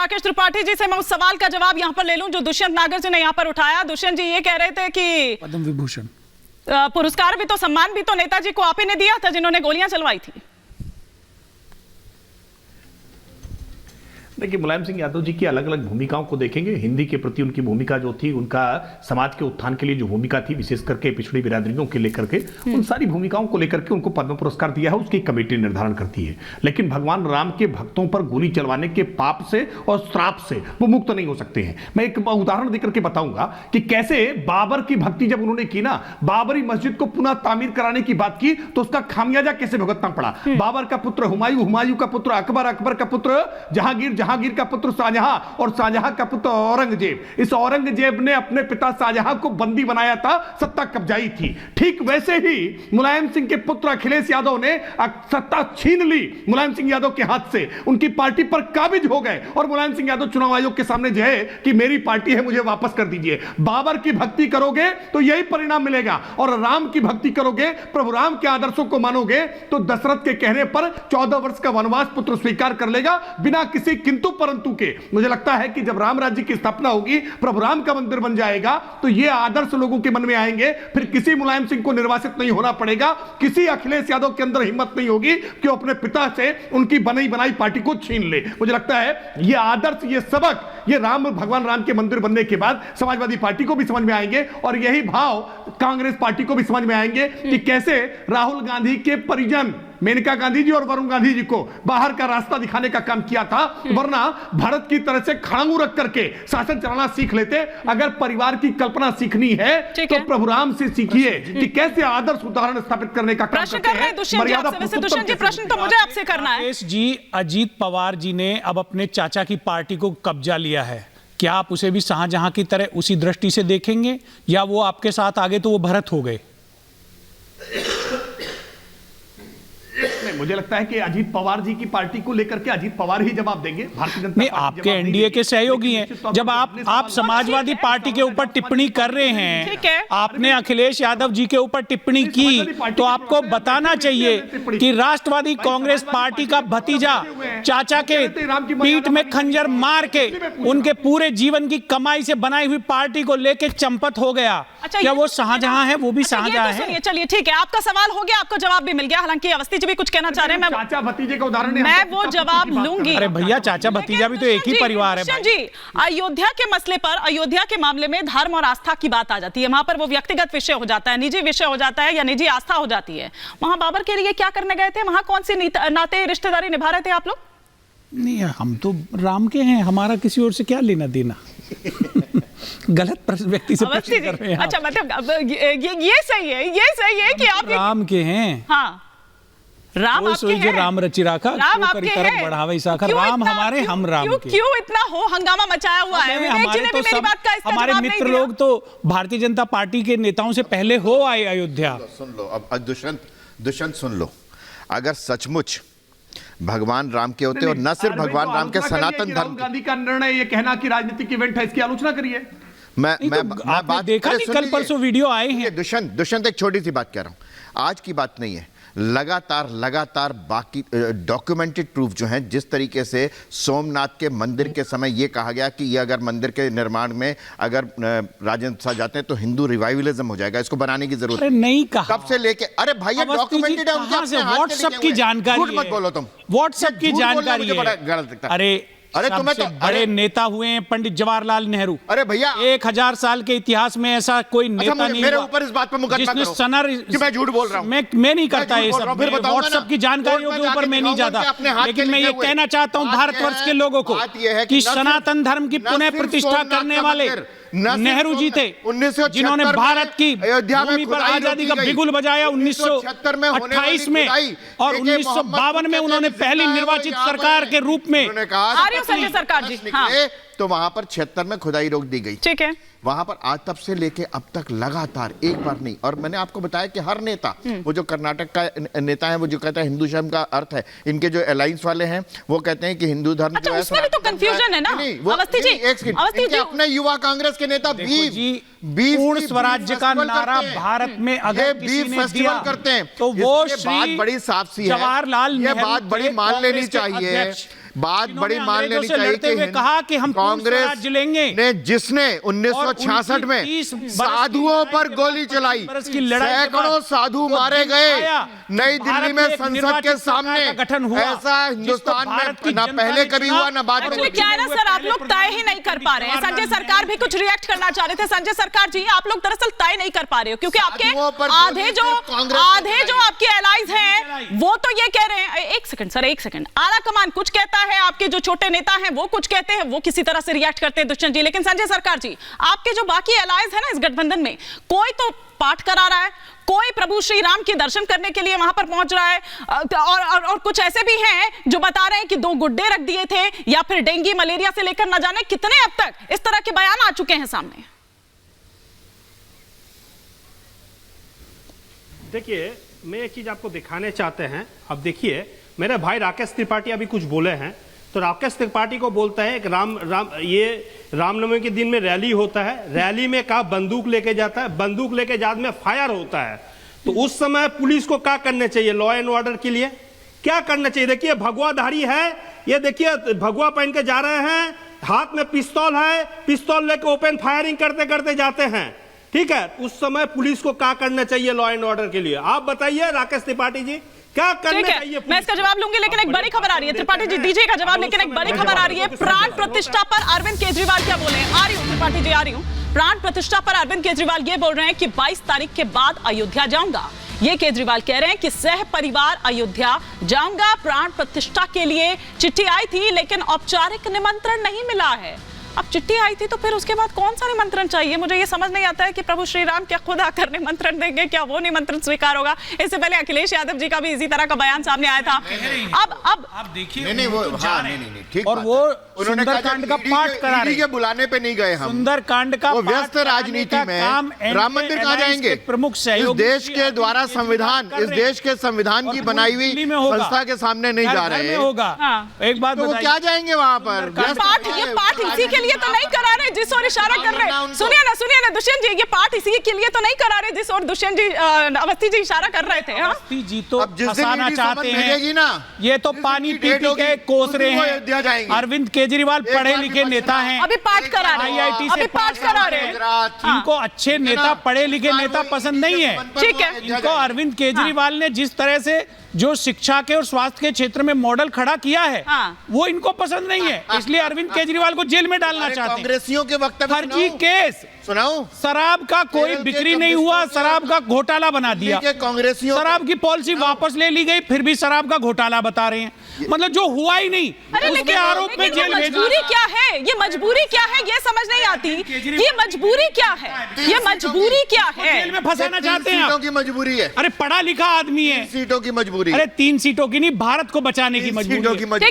राकेश त्रिपाठी जी से मैं उस सवाल का जवाब यहाँ पर ले लूं जो दुष्यंत नागर जी ने यहाँ पर उठाया। दुष्यंत जी ये कह रहे थे कि पद्म विभूषण पुरस्कार भी तो, सम्मान भी तो नेताजी को आप ही ने दिया था जिन्होंने गोलियां चलवाई थी। देखिए, मुलायम सिंह यादव जी की अलग अलग भूमिकाओं को देखेंगे। हिंदी के प्रति उनकी भूमिका जो थी, उनका समाज के उत्थान के लिए जो भूमिका थी, विशेष करके पिछड़ी बिरादरियों के लेकर के, उन सारी भूमिकाओं को लेकर के उनको पद्म पुरस्कार दिया है, उसकी कमेटी निर्धारण करती है। लेकिन भगवान राम के भक्तों पर गोली चलवाने के पाप से और श्राप से वो मुक्त नहीं हो सकते हैं। मैं एक उदाहरण देकर के बताऊंगा कि कैसे बाबर की भक्ति जब उन्होंने की ना, बाबरी मस्जिद को पुनः तामीर कराने की बात की, तो उसका खामियाजा कैसे भुगतना पड़ा। बाबर का पुत्र हुमायूं, हुमायूं का पुत्र अकबर, अकबर का पुत्र जहांगीर, जहांगीर का पुत्र शाहजहां और शाहजहां का पुत्र औरंगजेब। इस औरंगजेब ने अपने पिता शाहजहां को बंदी बनाया था, सत्ता कब्जाई थी। ठीक वैसे ही मुलायम सिंह के पुत्र अखिलेश यादव ने सत्ता छीन ली मुलायम सिंह यादव के हाथ से, उनकी पार्टी पर काबिज हो गए और मुलायम सिंह यादव चुनाव आयोग के सामने जो है कि मेरी पार्टी है, मुझे वापस कर दीजिए। बाबर की भक्ति करोगे तो यही परिणाम मिलेगा, और राम की भक्ति करोगे, प्रभु राम के आदर्शों को मानोगे, तो दशरथ के कहने पर 14 वर्ष का वनवास पुत्र स्वीकार कर लेगा बिना किसी किंतु परंतु के। मुझे लगता है कि जब राम राज्य की स्थापना होगी, प्रभु राम का मंदिर बन जाएगा, तो ये आदर्श लोगों के मन में आएंगे। फिर किसी मुलायम सिंह को निर्वासित नहीं होना पड़ेगा, किसी अखिलेश यादव के अंदर हिम्मत नहीं होगी कि वो अपने पिता से उनकी बनी बनाई पार्टी को छीन ले। मुझे लगता है ये आदर्श, ये सबक, ये राम, भगवान राम के मंदिर बनने के बाद समाजवादी पार्टी को भी समझ में आएंगे, और यही भाव कांग्रेस पार्टी को भी समझ में आएंगे कि कैसे राहुल गांधी के परिजन मेनका गांधी जी और वरुण गांधी जी को बाहर का रास्ता दिखाने का काम किया था, वरना भारत की तरह से खड़ाऊ रख करके शासन चलाना सीख लेते। अगर परिवार की कल्पना सीखनी है तो प्रभु राम से सीखिए कि कैसे आदर्श उदाहरण स्थापित करने का काम करते हैं। दुष्यंत जी, प्रश्न तो मुझे आपसे करना है। जी, अजीत पवार जी ने अब अपने चाचा की पार्टी को कब्जा लिया है, क्या आप उसे भी शाहजहां की तरह उसी दृष्टि से देखेंगे, या वो आपके साथ आगे तो वो भरत हो गए? मुझे लगता है कि अजीत पवार जी की पार्टी को लेकर के अजीत पवार ही जवाब देंगे। भारतीय जनता नहीं, आपके एनडीए के सहयोगी हैं। जब आप समाजवादी पार्टी के ऊपर टिप्पणी कर रहे हैं, आपने अखिलेश यादव जी के ऊपर टिप्पणी की, तो आपको बताना चाहिए कि राष्ट्रवादी कांग्रेस पार्टी का भतीजा चाचा के पीठ में खंजर मार के उनके पूरे जीवन की कमाई से बनाई हुई पार्टी को लेके चंपत हो गया। क्या वो शाहजहां है? वो भी शाहजहां है। चलिए ठीक है, आपका सवाल हो गया, आपको जवाब भी मिल गया। हालांकि अवस्थी जी भी कुछ कहना चाह रहे हैं, चाचा भतीजे का उदाहरण मैं वो जवाब लूंगी। अरे भैया, चाचा भतीजा भी तो एक ही परिवार है जी। अयोध्या के मसले पर, अयोध्या के मामले में धर्म और आस्था की बात आ जाती है। वहां पर वो व्यक्तिगत विषय हो जाता है, निजी विषय हो जाता है, या निजी आस्था हो जाती है। वहां बाबर के लिए क्या करने गए थे? वहां कौन सी नाते रिश्तेदारी निभा रहे थे आप लोग? नहीं, हम तो राम के हैं, हमारा किसी और से क्या लेना देना। गलत व्यक्ति से प्रश्न कर रहे हैं। अच्छा, मतलब ये सही है, ये सही है कि आप राम के हैं। हाँ, राम आपके हैं। राम रचि राखा, राम आपके हैं। बढ़ावे साखा, राम हमारे, हम राम के। क्यों इतना हो हंगामा मचाया हुआ है? हमारे मित्र लोग तो भारतीय जनता पार्टी के नेताओं से पहले हो आए अयोध्या। सुन लो अब दुष्यंत सुन लो, अगर सचमुच भगवान राम के होते और न सिर्फ भगवान राम के सनातन धर्म, गांधी का निर्णय ये कहना कि राजनीतिक इवेंट है, इसकी आलोचना करिए। मैं बात देखा नहीं, कल परसों वीडियो आए हैं। दुष्यंत एक छोटी सी बात कह रहा हूं, आज की बात नहीं है, लगातार बाकी डॉक्यूमेंटेड प्रूफ जो हैं, जिस तरीके से सोमनाथ के मंदिर के समय ये कहा गया कि ये अगर मंदिर के निर्माण में अगर राजेंद्र प्रसाद जाते हैं तो हिंदू रिवाइवलिज्म हो जाएगा, इसको बनाने की जरूरत नहीं। कहा कब से लेके, अरे भैया डॉक्यूमेंटेड है, व्हाट्सएप की जानकारी, झूठ मत बोलो तुम, व्हाट्सएप की जानकारी है। अरे तुम्हें तो बड़े नेता हुए हैं पंडित जवाहरलाल नेहरू। अरे भैया, 1000 साल के इतिहास में ऐसा कोई नेता नहीं मेरे ऊपर इस बात पर मुकदमा करो कि मैं झूठ बोल रहा हूं। मैं नहीं करता ये सब, व्हाट्सएप की जानकारियों के ऊपर मैं नहीं जाता। लेकिन मैं ये कहना चाहता हूं भारतवर्ष के लोगों को कि सनातन धर्म की पुनः प्रतिष्ठा करने वाले नेहरू जी थे, जिन्होंने भारत की भूमि पर आजादी का बिगुल बजाया 1928 में, और 1952 में उन्होंने पहली निर्वाचित सरकार के रूप में सरकार जी, हाँ। तो वहां पर 76 में खुदाई रोक दी गई। ठीक है, वहां पर आज तब से लेके अब तक लगातार एक बार नहीं, और मैंने आपको बताया कि हर नेता, वो जो कर्नाटक का नेता है वो जो कहता है हिंदू धर्म का अर्थ है, इनके जो अलायंस वाले हैं वो कहते हैं कि हिंदू धर्म जो है, उसमें भी तो कंफ्यूजन है ना। अवस्थी जी, अपने युवा कांग्रेस के नेता पूर्ण स्वराज्य का नारा भारत में अगर किसी ने दिया करते हैं तो वो बात बड़ी साफ सी है, जवाहरलाल ये बात बड़ी मान लेनी चाहिए। बात बड़ी मान अंग्रेजों लेनी से चाहिए लड़ते हुए कहा कि हम पूर्ण कांग्रेस स्वराज लेंगे ने जिसने 1966 में 30 बरस साधुओं पर गोली चलाई, बरस की लड़ाई के सैकड़ों बाद साधु जो मारे दिन गए आया, नई दिल्ली भारत में एक संसद के निर्वाचित सामने, सरकार का गठन हुआ, ऐसा हिंदुस्तान भारत की में ना जनता पहले ने कभी चुना। हुआ ना बाद में एक्चुअली कभी क्या है ना हुए सर, आप पहले लोग तय ही नहीं कर पा रहे हैं। संजय सरकार भी कुछ रिएक्ट करना चाह रहे थे। संजय सरकार जी, आप लोग दरअसल तय नहीं कर पा रहे हो क्योंकि आपके साधुओं पर आधे गोली जो सिर्फ कांग्रेस ने आधे जो आपके एलाइज हैं वो तो ये कह रहे हैं। एक सेकंड सर, एक सेकंड। आला कमान कुछ कहता है, आपके जो छोटे नेता हैं वो कुछ कहते हैं, वो किसी तरह से रिएक्ट करते हैं दुष्यंत जी। लेकिन संजय सरकार जी, आपके जो बाकी एलाइज है ना इस गठबंधन में, कोई तो पाठ करा रहा है, कोई प्रभु श्री राम के दर्शन करने के लिए वहां पर पहुंच रहा है, और कुछ ऐसे भी हैं जो बता रहे हैं कि 2 गुड्डे रख दिए थे, या फिर डेंगू मलेरिया से लेकर न जाने कितने अब तक इस तरह के बयान आ चुके हैं सामने। देखिए, मैं एक चीज आपको दिखाने चाहते हैं। अब देखिए, मेरे भाई राकेश त्रिपाठी अभी कुछ बोले हैं, तो राकेश त्रिपाठी को बोलता है कि रामनवमी के दिन में रैली होता है, रैली में कहा बंदूक लेके जाता है, बंदूक लेके जाने में फायर होता है। तो उस समय पुलिस को क्या करना चाहिए? लॉ एंड ऑर्डर के लिए क्या करना चाहिए? देखिए, भगवाधारी है, ये देखिए भगवा पहन के जा रहे हैं, हाथ में पिस्तौल है, पिस्तौल लेके ओपन फायरिंग करते करते जाते हैं। ठीक है, उस समय पुलिस को क्या करना चाहिए लॉ एंड ऑर्डर के लिए? आप बताइए राकेश त्रिपाठी जी, क्या करना चाहिए? मैं इसका जवाब लूंगी, लेकिन एक बड़ी खबर आ रही है। त्रिपाठी जी दीजिएगा जवाब, लेकिन एक बड़ी खबर आ रही है। प्राण प्रतिष्ठा पर अरविंद केजरीवाल क्या बोले? आ रही हूँ त्रिपाठी जी, आ रही हूँ। प्राण प्रतिष्ठा पर अरविंद केजरीवाल ये बोल रहे हैं कि 22 तारीख के बाद अयोध्या जाऊंगा। ये केजरीवाल कह रहे हैं कि सह परिवार अयोध्या जाऊंगा। प्राण प्रतिष्ठा के लिए चिट्ठी आई थी, लेकिन औपचारिक निमंत्रण नहीं मिला है। अब चिट्ठी आई थी तो फिर उसके बाद कौन सा निमंत्रण चाहिए? मुझे ये समझ नहीं आता है कि प्रभु श्री राम क्या खुद आकर निमंत्रण देंगे, क्या वो निमंत्रण स्वीकार होगा? इससे पहले अखिलेश यादव जी का भी इसी तरह का बयान सामने आया था। अब आप देखिए, नहीं वो नहीं ठीक और बात वो है। उन्होंने कहा सुंदरकांड का पाठ करा रहे के बुलाने पे नहीं गए हम। सुंदरकांड का वो पाठ व्यस्त कराने राजनीति का में काम राम मंदिर कहाँ जाएंगे? प्रमुख इस सहयोगी देश के द्वारा संविधान, इस देश के संविधान की बनाई हुई संस्था के सामने नहीं जा रहे हैं। होगा। एक बात तो वो क्या जाएंगे वहां पर? ये पाठ इसी के लिए तो नहीं करा रहे जिस ओर इशारा कर रहे हैं। सुनिए ना दुष्यंत जी, ये पाठ इसी के लिए तो नहीं करा रहे जिस ओर दुष्यंत जी, अवस्थी जी इशारा कर रहे थे। अवस्थी जी तो अब जिस दिन फंसाना ईडी चाहते समन भेजेगी हैं ना, ये तो पानी पी पी के कोस रहे अयोध्या हैं। जाएंगे। अरविंद केजरीवाल पढ़े लिखे नेता हैं, अभी पाठ करा रहे हैं, IIT से अभी पाठ करा रहे हैं। इनको अच्छे नेता, पढ़े लिखे नेता पसंद नहीं है। ठीक है। इनको अरविंद केजरीवाल ने जिस तरह से जो शिक्षा के और स्वास्थ्य के क्षेत्र में मॉडल खड़ा किया है, वो इनको पसंद नहीं है, इसलिए अरविंद केजरीवाल को जेल में डालना चाहते हैं। कांग्रेसियों के वक्तव्य फर्जी केस सुनाऊं? शराब का कोई बिक्री नहीं हुआ, शराब का घोटाला बना दिया। कांग्रेसियों शराब की पॉलिसी वापस ले ली गई, फिर भी शराब का घोटाला बता रहे हैं। मतलब जो हुआ ही नहीं, उसके आरोप में जेल भेजा। मजबूरी क्या है? ये मजबूरी क्या है? ये समझ नहीं आती। ये मजबूरी क्या है? ये मजबूरी क्या है? जेल में फंसाना चाहते हैं सीटों आप। की मजबूरी है। अरे पढ़ा लिखा आदमी है। सीटों की मजबूरी। अरे 3 सीटों की नहीं, भारत को बचाने की मजबूरी है।